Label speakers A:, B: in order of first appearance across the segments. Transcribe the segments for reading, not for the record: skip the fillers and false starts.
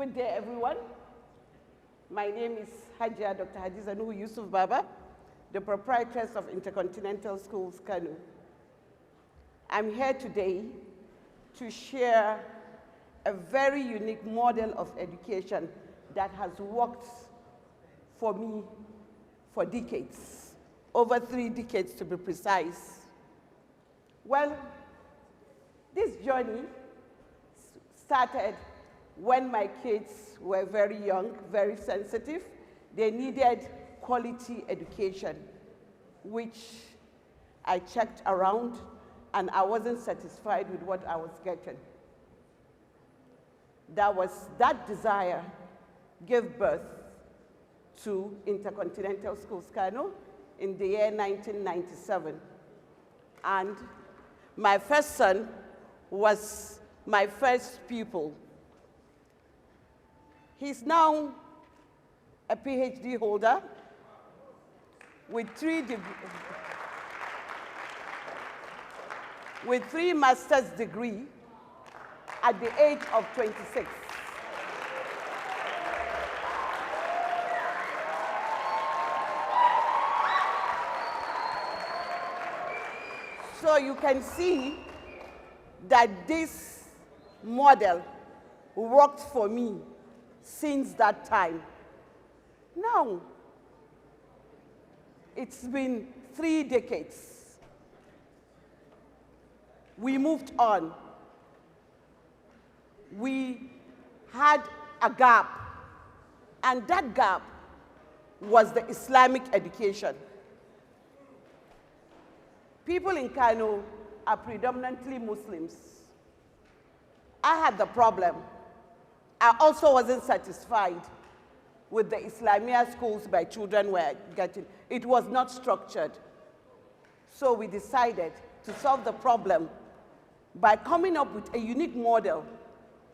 A: Good day, everyone. My name is Dr. Hadiza Nuhu Yusuf Baba, the proprietress of Intercontinental Schools, Kano. I'm here today to share a very unique model of education that has worked for me for decades, over 3 decades to be precise. Well, this journey started when my kids were very young, very sensitive. They needed quality education, which I checked around, and I wasn't satisfied with what I was getting. That desire gave birth to Intercontinental Schools, Kano, in the year 1997. And my first son was my first pupil. He's now a PhD holder with 3 master's degrees at the age of 26. So you can see that this model worked for me since that time. Now, it's been 3 decades. We moved on. We had a gap, and that gap was the Islamic education. People in Kano are predominantly Muslims. I had the problem. I also wasn't satisfied with the Islamia schools my children were getting. It was not structured. So we decided to solve the problem by coming up with a unique model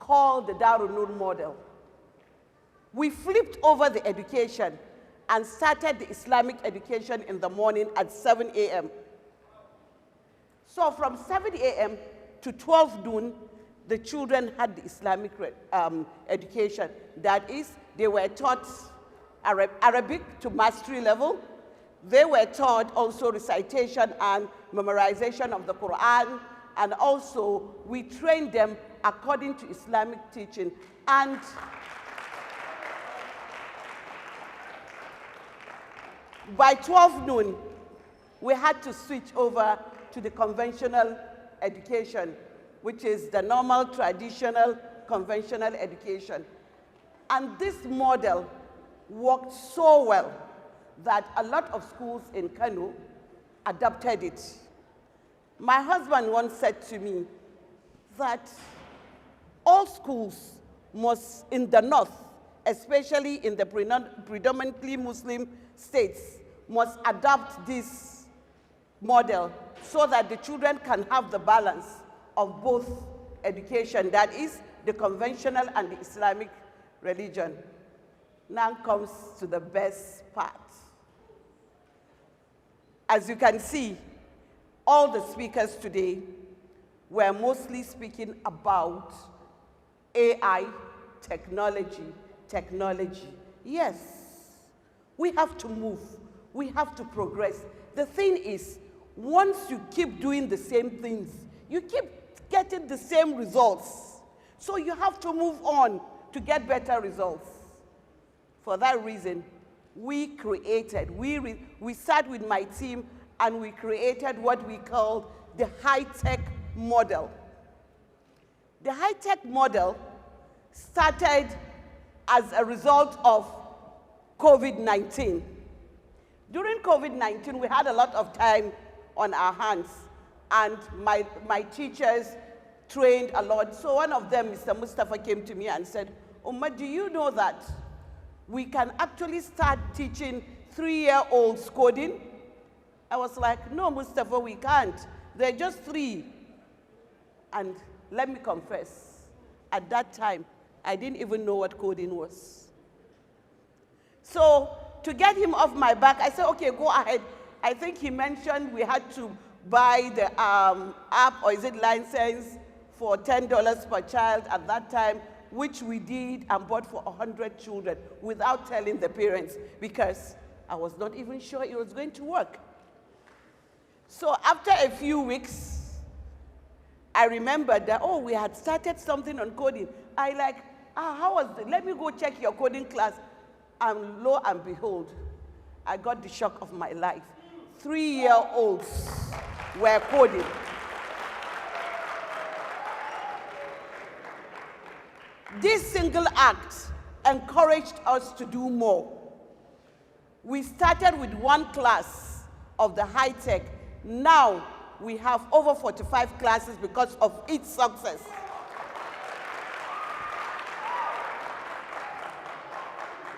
A: called the Darul Noor model. We flipped over the education and started the Islamic education in the morning at 7 a.m. So from 7 a.m. to 12 noon, the children had the Islamic education. That is, they were taught Arabic to mastery level. They were taught also recitation and memorization of the Quran. And also, we trained them according to Islamic teaching. And by 12 noon, we had to switch over to the conventional education, which is the normal, traditional, conventional education. And this model worked so well that a lot of schools in Kano adopted it. My husband once said to me that all schools must, in the north, especially in the predominantly Muslim states, must adopt this model so that the children can have the balance of both education, that is, the conventional and the Islamic religion. Now comes to the best part. As you can see, all the speakers today were mostly speaking about AI, technology. Yes, we have to move. We have to progress. The thing is, once you keep doing the same things, you keep getting the same results. So you have to move on to get better results. For that reason, we sat with my team and we created what we called the high-tech model. The high-tech model started as a result of COVID-19. During COVID-19, we had a lot of time on our hands, and my teachers trained a lot. So one of them, Mr. Mustafa, came to me and said, Umma, do you know that we can actually start teaching 3-year-olds coding? I was like, no, Mustafa, we can't. They're just 3. And let me confess, at that time, I didn't even know what coding was. So to get him off my back, I said, okay, go ahead. I think he mentioned we had to buy the app, or is it license, for $10 per child at that time. which we did and bought for 100 children without telling the parents, because I was not even sure it was going to work. So after a few weeks, I remembered that, oh, we had started something on coding. I like, how was it? Let me go check your coding class. And lo and behold, I got the shock of my life. 3-year-olds were coding. This single act encouraged us to do more. We started with one class of the high tech. Now we have over 45 classes because of its success.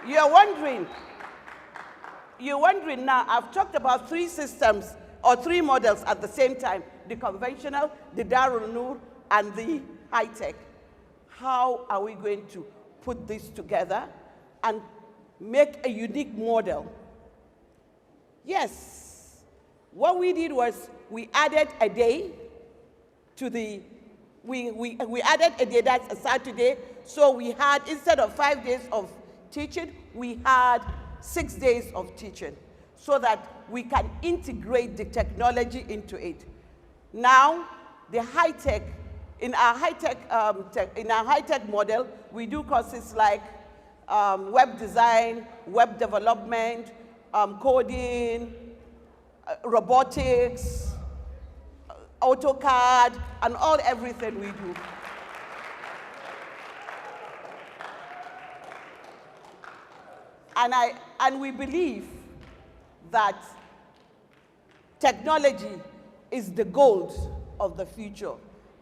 A: You're wondering now, I've talked about 3 systems or 3 models at the same time: the conventional, the Darul Noor, and the high tech. How are we going to put this together and make a unique model? Yes, what we did was we added a day to the, we added a day, that's a Saturday, so we had, instead of 5 days of teaching, we had 6 days of teaching, so that we can integrate the technology into it. Now, the high tech, in our high tech model, we do courses like web design, web development, coding, robotics, AutoCAD, and everything we do. And we believe that technology is the gold of the future.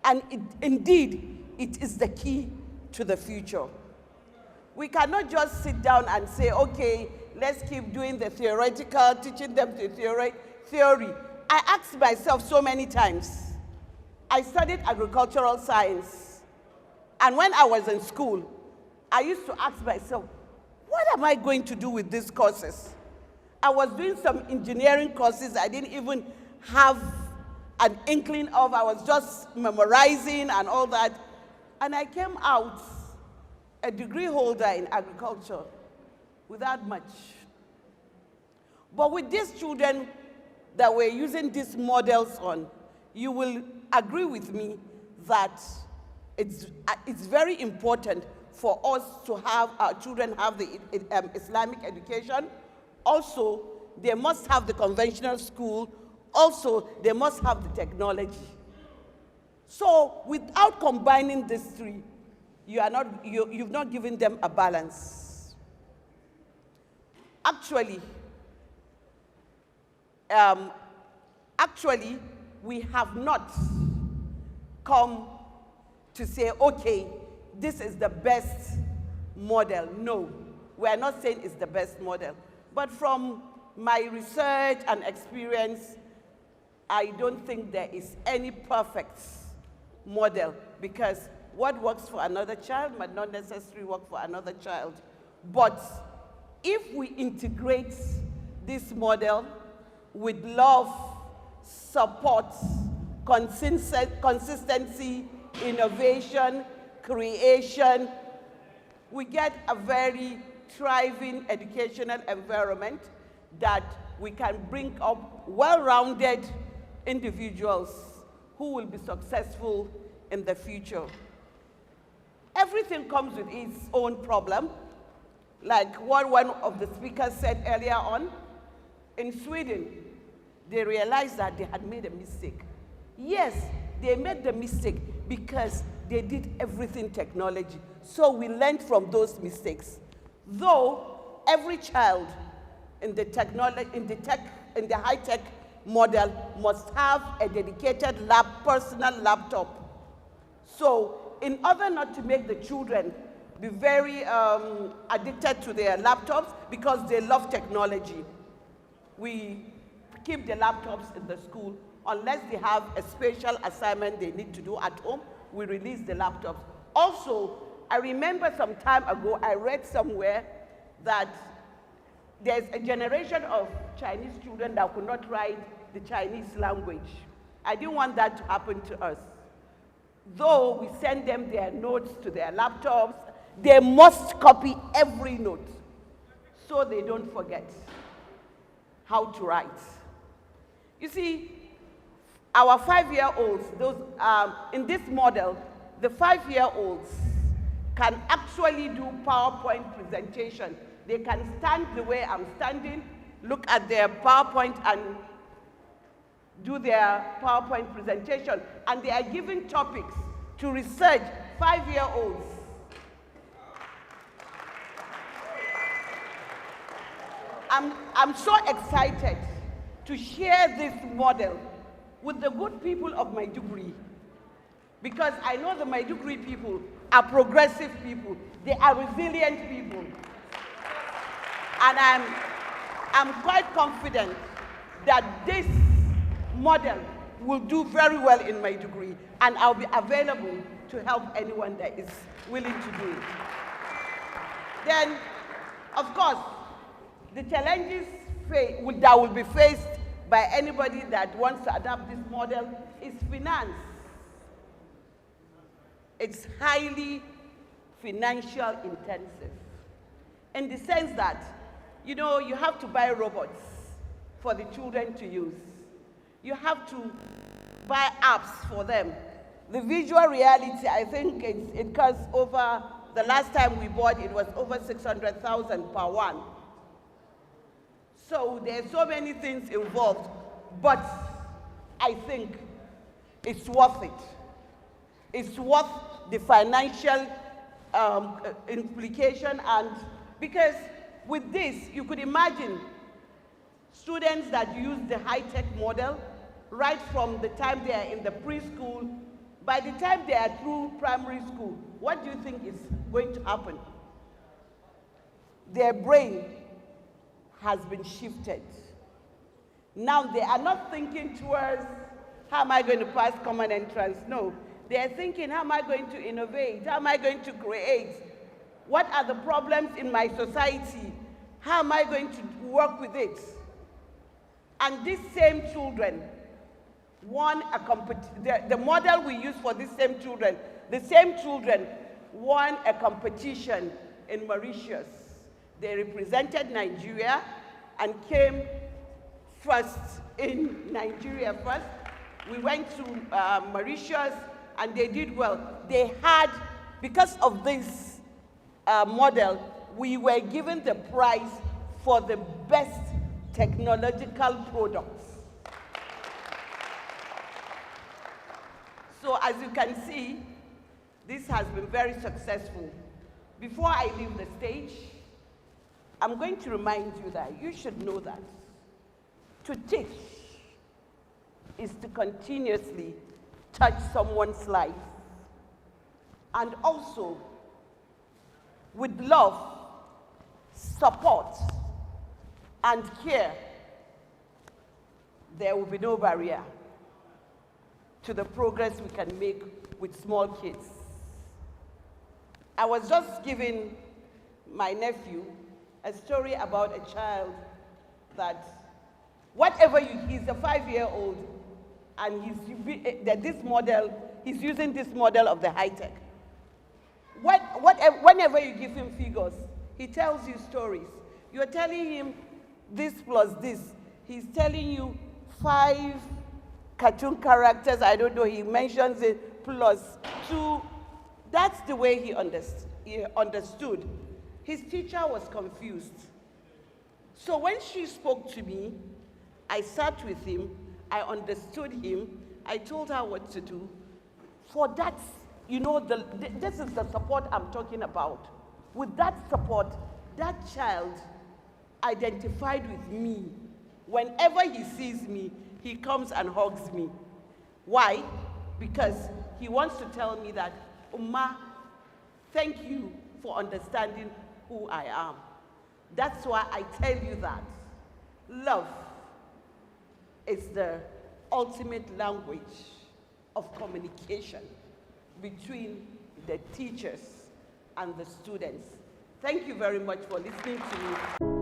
A: And indeed, it is the key to the future. We cannot just sit down and say, okay, let's keep doing the theoretical, teaching them the theory. I asked myself so many times. I studied agricultural science. And when I was in school, I used to ask myself, what am I going to do with these courses? I was doing some engineering courses I didn't even have an inkling of. I was just memorizing and all that. And I came out a degree holder in agriculture without much. But with these children that we're using these models on, you will agree with me that it's very important for us to have our children have the Islamic education. Also, they must have the conventional school. Also, they must have the technology. So, without combining these 3, you've not given them a balance. Actually, we have not come to say, okay, this is the best model. No, we are not saying it's the best model. But from my research and experience, I don't think there is any perfect model, because what works for another child might not necessarily work for another child. But if we integrate this model with love, support, consistency, innovation, creation, we get a very thriving educational environment that we can bring up well-rounded individuals who will be successful in the future. Everything comes with its own problem, like what one of the speakers said earlier on. In Sweden, they realized that they had made a mistake. Yes, they made the mistake because they did everything technology. So we learned from those mistakes. Though every child in the high-tech model must have a dedicated personal laptop. So in order not to make the children be very addicted to their laptops because they love technology, we keep the laptops in the school. Unless they have a special assignment they need to do at home, we release the laptops. Also, I remember some time ago, I read somewhere that there's a generation of Chinese children that could not write the Chinese language. I didn't want that to happen to us. though we send them their notes to their laptops, they must copy every note so they don't forget how to write. You see, our 5-year-olds, in this model, the 5-year-olds can actually do PowerPoint presentation. They can stand the way I'm standing, look at their PowerPoint and do their PowerPoint presentation, and they are given topics to research. 5-year-olds. I'm so excited to share this model with the good people of Maiduguri, because I know the Maiduguri people are progressive people. They are resilient people. And I'm quite confident that this model will do very well in Maiduguri, and I'll be available to help anyone that is willing to do it. Then, of course, the challenges that will be faced by anybody that wants to adopt this model is finance. It's highly financial intensive, in the sense that, you know, you have to buy robots for the children to use. You have to buy apps for them. The visual reality, I think it costs over, the last time we bought it was over 600,000 per one. So there are so many things involved, but I think it's worth it. It's worth the financial implication, and because with this, you could imagine students that use the high-tech model right from the time they are in the preschool. By the time they are through primary school, what do you think is going to happen? Their brain has been shifted. Now they are not thinking towards, how am I going to pass common entrance? No, they are thinking, how am I going to innovate? How am I going to create? What are the problems in my society? How am I going to work with it? And these same children won the model we use for these same children, the same children won a competition in Mauritius. They represented Nigeria and came first in Nigeria first. We went to Mauritius and they did well. They had, because of this model, we were given the prize for the best technological products. So as you can see, this has been very successful. Before I leave the stage, I'm going to remind you that you should know that to teach is to continuously touch someone's life, and also with love, support, and care, there will be no barrier to the progress we can make with small kids. I was just giving my nephew a story about a child that he's a 5-year-old, and he's using this model of the high-tech. Whenever you give him figures, he tells you stories. You're telling him this plus this. He's telling you 5 cartoon characters, I don't know, he mentions it, plus 2. That's the way he understood. His teacher was confused. So when she spoke to me, I sat with him, I understood him, I told her what to do. For that, you know, this is the support I'm talking about. With that support, that child identified with me. Whenever he sees me, he comes and hugs me. Why? Because he wants to tell me that, Umma, thank you for understanding who I am. That's why I tell you that love is the ultimate language of communication between the teachers and the students. Thank you very much for listening to me.